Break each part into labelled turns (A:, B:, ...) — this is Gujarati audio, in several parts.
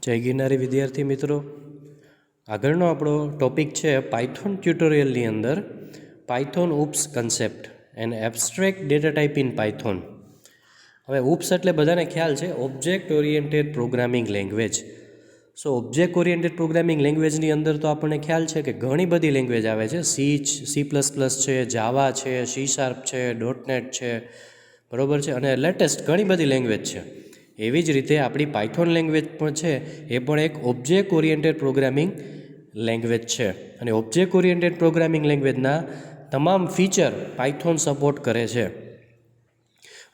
A: જય ગિરનારી વિદ્યાર્થી મિત્રો, આગળનો આપણો ટોપિક છે પાયથોન ટ્યુટોરિયલની અંદર Python OOPs concept and abstract data type in Python. હવે ઉપ્સ એટલે બધાને ખ્યાલ છે object oriented programming language. So object oriented programming લેંગ્વેજની અંદર તો આપણને ખ્યાલ છે કે ઘણી બધી લેંગ્વેજ આવે છે. સી++ છે, જાવા છે, C# છે, .NET છે, બરાબર છે, અને લેટેસ્ટ ઘણી બધી લેંગ્વેજ છે. એવી જ રીતે આપણી પાયથોન લેંગ્વેજ પણ છે, એ પણ એક ઓબ્જેક્ટ ઓરિએન્ટેડ પ્રોગ્રામિંગ લેંગ્વેજ છે. અને ઓબ્જેક્ટ ઓરિએન્ટેડ પ્રોગ્રામિંગ લેંગ્વેજના તમામ ફીચર પાયથોન સપોર્ટ કરે છે.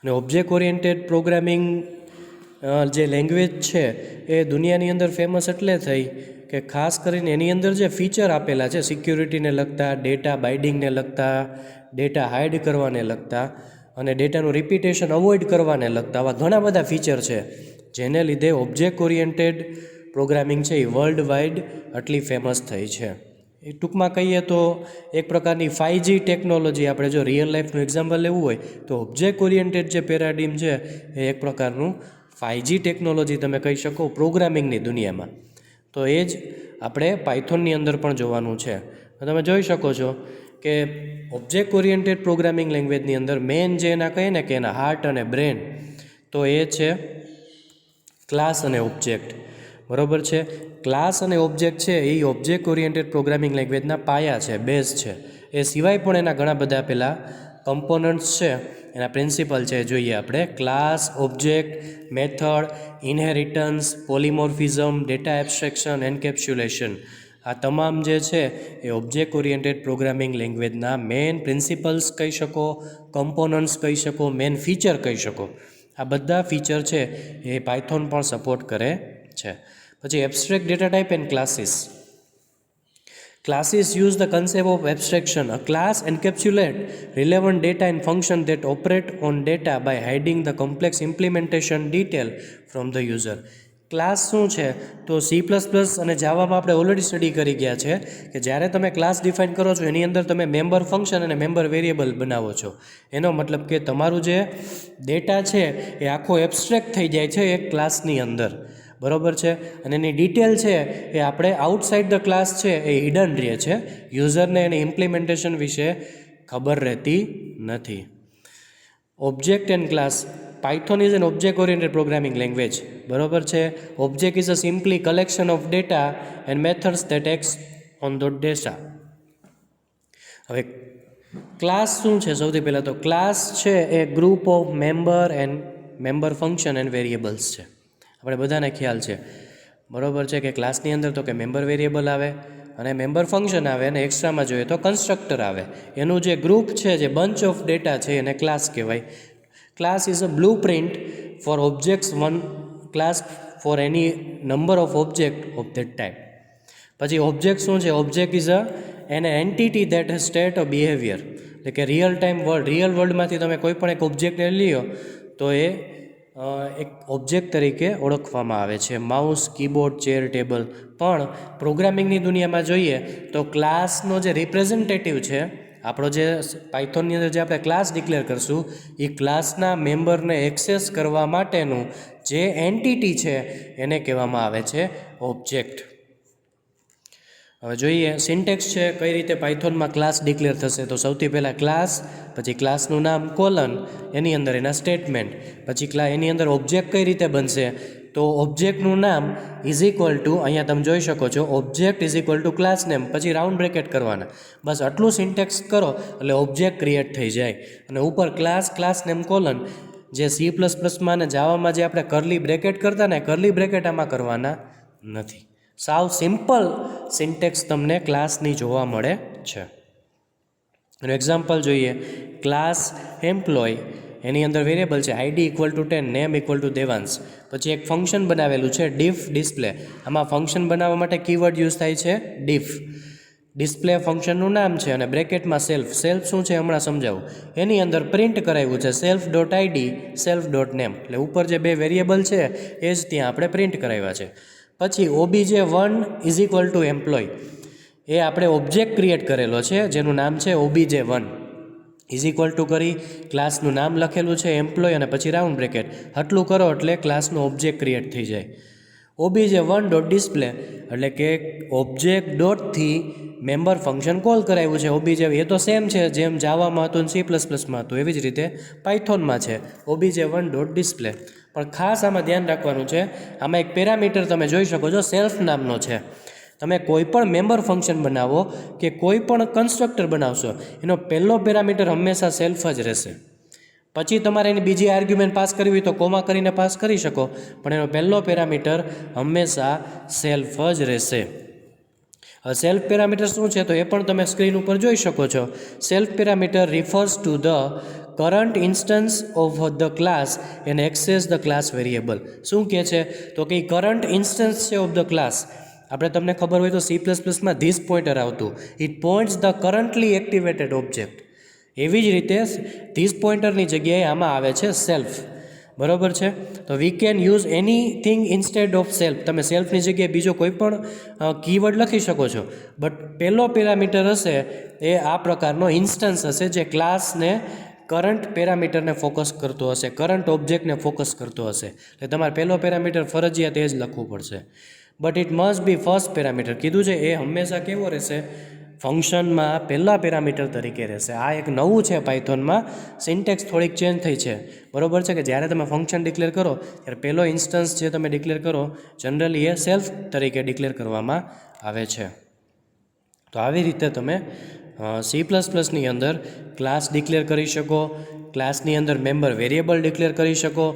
A: અને ઓબ્જેક્ટ ઓરિએન્ટેડ પ્રોગ્રામિંગ જે લેંગ્વેજ છે એ દુનિયાની અંદર ફેમસ એટલે થઈ કે ખાસ કરીને એની અંદર જે ફીચર આપેલા છે સિક્યુરિટીને લગતા, ડેટા બાઇડિંગને લગતા, ડેટા હાઇડ કરવાને લગતા અને ડેટાનું રિપીટેશન અવોઇડ કરવાને લગતા આવા ઘણા બધા ફીચર છે, જેને લીધે ઓબ્જેક્ટ ઓરિએન્ટેડ પ્રોગ્રામિંગ છે એ વર્લ્ડ વાઇડ આટલી ફેમસ થઈ છે. એ ટૂંકમાં કહીએ તો એક પ્રકારની 5G ટેકનોલોજી. આપણે જો રિયલ લાઈફનું એક્ઝામ્પલ લેવું હોય તો ઓબ્જેક્ટ ઓરિએન્ટેડ જે પેરાડિમ છે એ એક પ્રકારનું 5G ટેકનોલોજી તમે કહી શકો પ્રોગ્રામિંગની દુનિયામાં. તો એ જ આપણે પાયથોનની અંદર પણ જોવાનું છે. તમે જોઈ શકો છો કે ઓબ્જેક્ટ ઓરિએન્ટેડ પ્રોગ્રામિંગ લેંગ્વેજની અંદર મેઇન જે એના કહીએ ને કે એના હાર્ટ અને બ્રેન, તો એ છે ક્લાસ અને ઓબ્જેક્ટ. બરાબર છે, ક્લાસ અને ઓબ્જેક્ટ છે એ ઓબ્જેક્ટ ઓરિએન્ટેડ પ્રોગ્રામિંગ લેંગ્વેજના પાયા છે, બેઝ છે. એ સિવાય પણ એના ઘણા બધા પેલા કમ્પોનન્ટ્સ છે, એના પ્રિન્સિપલ છે. જોઈએ આપણે class, object, method, inheritance, polymorphism, data abstraction, encapsulation. આ તમામ જે છે એ ઓબ્જેક્ટ ઓરિએન્ટેડ પ્રોગ્રામિંગ લેંગ્વેજના મેઇન પ્રિન્સિપલ્સ કહી શકો, કમ્પોનન્ટ્સ કહી શકો, મેઇન ફીચર કહી શકો. આ બધા ફીચર છે એ પાયથોન પણ સપોર્ટ કરે છે. પછી abstract data type and classes. Classes use the concept of abstraction. A class encapsulates relevant data and functions that operate on data by hiding the complex implementation detail from the user. Class શું છે તો C++ અને જાવામાં આપણે ઓલરેડી સ્ટડી કરી ગયા છે કે જ્યારે તમે ક્લાસ ડિફાઇન કરો છો એની અંદર તમે મેમ્બર ફંક્શન અને મેમ્બર વેરિયેબલ બનાવો છો. એનો મતલબ કે તમારું જે ડેટા છે એ આખો એબ્સ્ટ્રેક્ટ થઈ જાય છે એક ક્લાસની અંદર. બરાબર છે, અને એની ડિટેલ છે એ આપણે આઉટસાઇડ ધ ક્લાસ છે એ હિડન રહે છે. યુઝરને એની ઇમ્પ્લિમેન્ટેશન વિશે ખબર રહેતી નથી. Object and class. Python is an object oriented programming language. બરાબર છે, object is a simply collection of data and methods that acts on the data. હવે ક્લાસ શું છે? સૌથી પહેલાં તો ક્લાસ છે એ group of member and member function and variables છે. આપણે બધાને ખ્યાલ છે, બરાબર છે, કે ક્લાસની અંદર તો કે મેમ્બર વેરિયેબલ આવે અને મેમ્બર ફંક્શન આવે અને એક્સ્ટ્રામાં જોઈએ તો કન્સ્ટ્રક્ટર આવે. એનું જે ગ્રુપ છે, જે બંચ ઓફ ડેટા છે એને ક્લાસ કહેવાય. Class is a blueprint for objects one class for any number of object of that type. પછી ઓબ્જેક્ટ શું છે? Object is an entity that has state of behaviour. એટલે કે રિયલ ટાઈમ વર્લ્ડ, રિયલ વર્લ્ડમાંથી તમે કોઈ પણ એક ઓબ્જેક્ટને લ્યો તો એ એક ઓબ્જેક્ટ તરીકે ઓળખવામાં આવે છે. Mouse, keyboard, chair, table. પણ પ્રોગ્રામિંગની દુનિયામાં જોઈએ તો ક્લાસનો જે રિપ્રેઝેન્ટેટિવ છે, આપણો જે પાયથોનની અંદર જે આપણે ક્લાસ ડિક્લેર કરશું એ ક્લાસના મેમ્બરને એક્સેસ કરવા માટેનું જે એન્ટિટી છે એને કહેવામાં આવે છે ઓબ્જેક્ટ. હવે જોઈએ સિન્ટેક્સ છે કઈ રીતે પાયથોનમાં ક્લાસ ડિક્લેર થશે. તો સૌથી પહેલાં ક્લાસ, પછી ક્લાસનું નામ કોલન, એની અંદર એના સ્ટેટમેન્ટ, પછી એની અંદર ઓબ્જેક્ટ કઈ રીતે બનશે તો ઓબ્જેક્ટનું નામ ઇઝ ઇક્વલ ટુ, અહીંયા તમે જોઈ શકો છો, object is equal to class name, પછી રાઉન્ડ બ્રેકેટ કરવાના. બસ આટલું સિન્ટેક્સ કરો એટલે ઓબ્જેક્ટ ક્રિએટ થઈ જાય. અને ઉપર ક્લાસ, ક્લાસ નેમ, કોલન. જે C++માં અને જાવામાં જે આપણે કરલી બ્રેકેટ કરતા ને, કરલી બ્રેકેટ આમાં કરવાના નથી. સાવ સિમ્પલ સિન્ટેક્સ તમને ક્લાસની જોવા મળે છે. એનું એક્ઝામ્પલ જોઈએ. ક્લાસ એમ્પ્લોય, એની અંદર વેરિયેબલ છે ID = 10, નેમ = દેવાંશ. પછી એક ફંક્શન બનાવેલું છે ડિફ ડિસ્પ્લે. આમાં ફંક્શન બનાવવા માટે કીવર્ડ યુઝ થાય છે ડિફ. ડિસ્પ્લે ફંક્શનનું નામ છે અને બ્રેકેટમાં સેલ્ફ. સેલ્ફ શું છે હમણાં સમજાવું. એની અંદર પ્રિન્ટ કરાવ્યું છે self.id, self.name. એટલે ઉપર જે બે વેરિયેબલ છે એ જ ત્યાં આપણે પ્રિન્ટ કરાવ્યા છે. પછી obj1 = એમ્પ્લોય, એ આપણે ઓબ્જેક્ટ ક્રિએટ કરેલો છે જેનું નામ છે obj1. કરી ક્લાસનું નામ લખેલું છે એમ્પ્લોય અને પછી રાઉન્ડ બ્રેકેટ. આટલું કરો એટલે ક્લાસનો ઓબ્જેક્ટ ક્રિએટ થઈ જાય. obj1 ડોટ ડિસ્પ્લે એટલે કે ઓબ્જેક્ટ ડોટથી મેમ્બર ફંક્શન કોલ કરાવ્યું છે obj. એ તો સેમ છે જેમ જાવામાં હતું અને C++માં હતું એવી જ રીતે પાયથોનમાં છે obj1 ડોટ ડિસ્પ્લે. પણ ખાસ આમાં ધ્યાન રાખવાનું છે, આમાં એક પેરામીટર તમે જોઈ શકો છો સેલ્ફ નામનો છે. તમે કોઈ પણ મેમ્બર ફંક્શન બનાવો કે કોઈ પણ કન્સ્ટ્રક્ટર બનાવશો એનો પહેલો પેરામીટર હંમેશા સેલ્ફ જ રહેશે. પછી તમારે એની બીજી આર્ગ્યુમેન્ટ પાસ કરવી હોય તો કોમા કરીને પાસ કરી શકો, પણ એનો પહેલો પેરામીટર હંમેશા સેલ્ફ જ રહેશે. સેલ્ફ પેરામીટર શું છે તો એ પણ તમે સ્ક્રીન ઉપર જોઈ શકો છો. Self parameter refers to the current instance of the class and access the class variable. શું કહે છે તો કે કરંટ ઇન્સ્ટન્સ છે ઓફ ધ ક્લાસ. આપણે તમને ખબર હોય તો C++માં ધીસ પોઇન્ટર આવતું, it points the currently activated object. એવી જ રીતે ધીસ પોઇન્ટરની જગ્યાએ આમાં આવે છે સેલ્ફ. બરાબર છે, તો we can use anything instead of self. તમે સેલ્ફની જગ્યાએ બીજો કોઈ પણ કીવર્ડ લખી શકો છો, બટ પહેલો પેરામીટર હશે એ આ પ્રકારનો ઇન્સ્ટન્સ હશે જે ક્લાસને કરંટ પેરામીટરને ફોકસ કરતો હશે, કરંટ ઓબ્જેક્ટને ફોકસ કરતો હશે. એટલે તમારે પહેલો પેરામીટર ફરજિયાત એ જ લખવું પડશે. But it must be first parameter કીધું છે એ હંમેશા કેવો રહેશે, ફંક્શનમાં પહેલા પેરામીટર તરીકે રહેશે. આ એક નવું છે પાયથોનમાં, સિન્ટેક્સ થોડીક ચેન્જ થઈ છે. બરાબર છે કે જ્યારે તમે ફંક્શન ડિક્લેર કરો ત્યારે પહેલો ઇન્સ્ટન્સ જે તમે ડિક્લેર કરો જનરલી એ સેલ્ફ તરીકે ડિક્લેર કરવામાં આવે છે. તો આવી રીતે તમે C++ની અંદર ક્લાસ ડિક્લેર કરી શકો, ક્લાસની અંદર મેમ્બર વેરિયેબલ ડિક્લેર કરી શકો,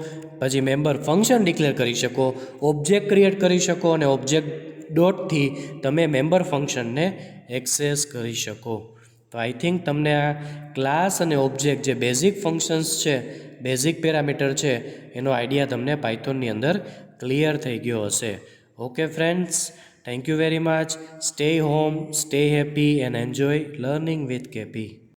A: પછી મેમ્બર ફંક્શન ડિક્લેર કરી શકો, ઓબ્જેક્ટ ક્રિએટ કરી શકો અને ઓબ્જેક્ટ ડોટથી તમે મેમ્બર ફંક્શનને એક્સેસ કરી શકો. તો આઈ થિંક તમને આ ક્લાસ અને ઓબ્જેક્ટ જે બેઝિક ફંક્શન્સ છે, બેઝિક પેરામીટર છે, એનો આઈડિયા તમને પાયથોનની અંદર ક્લિયર થઈ ગયો હશે. Okay friends, thank you very much. Stay home, stay happy and enjoy learning with KP.